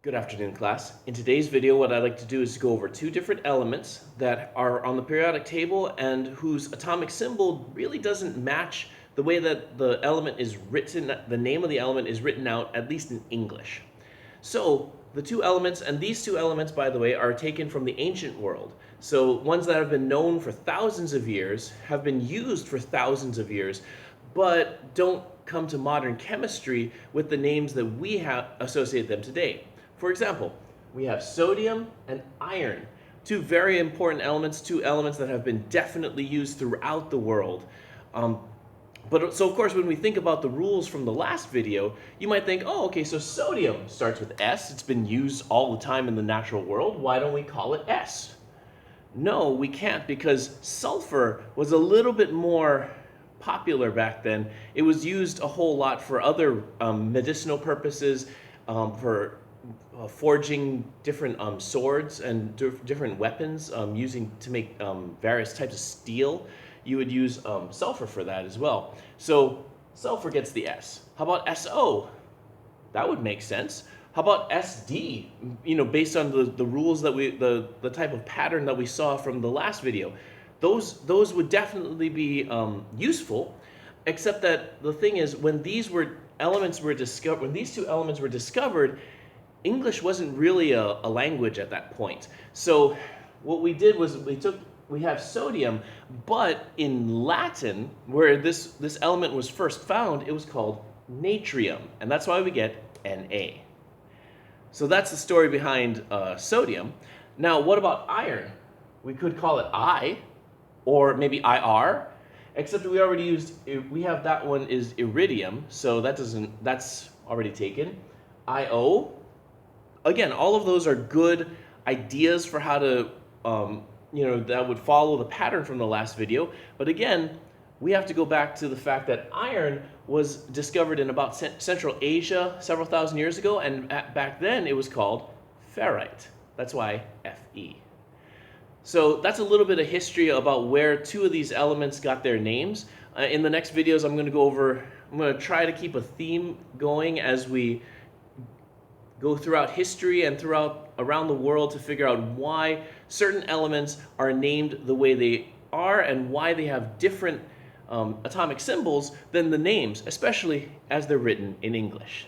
Good afternoon, class. In today's video, what I'd like to do is go over two different elements that are on the periodic table and whose atomic symbol really doesn't match the way that the element is written, the name of the element is written out, at least in English. So the two elements, and these two elements, by the way, are taken from the ancient world. So ones that have been known for thousands of years, have been used for thousands of years, but don't come to modern chemistry with the names that we have associated them today. For example, we have sodium and iron, two very important elements, two elements that have been definitely used throughout the world. So of course, when we think about the rules from the last video, you might think, oh, okay, so sodium starts with S. It's been used all the time in the natural world. Why don't we call it S? No, we can't, because sulfur was a little bit more popular back then. It was used a whole lot for other medicinal purposes, for forging different swords and different weapons, using to make various types of steel. You would use sulfur for that as well. So sulfur gets the S. How about SO? That would make sense. How about SD? Based on the rules that the type of pattern that we saw from the last video, those would definitely be useful. Except that the thing is, when these two elements were discovered, English wasn't really a language at that point. So what we did was we have sodium, but in Latin, where this element was first found, it was called natrium, and that's why we get Na. So that's the story behind sodium. Now, what about iron? We could call it I, or maybe Ir, except we have that one is iridium, so that's already taken. Io. Again, all of those are good ideas for how to, that would follow the pattern from the last video. But again, we have to go back to the fact that iron was discovered in about Central Asia several thousand years ago, and back then it was called ferrite. That's why Fe. So that's a little bit of history about where two of these elements got their names. In the next videos, I'm going to try to keep a theme going as we go throughout history and around the world to figure out why certain elements are named the way they are and why they have different atomic symbols than the names, especially as they're written in English.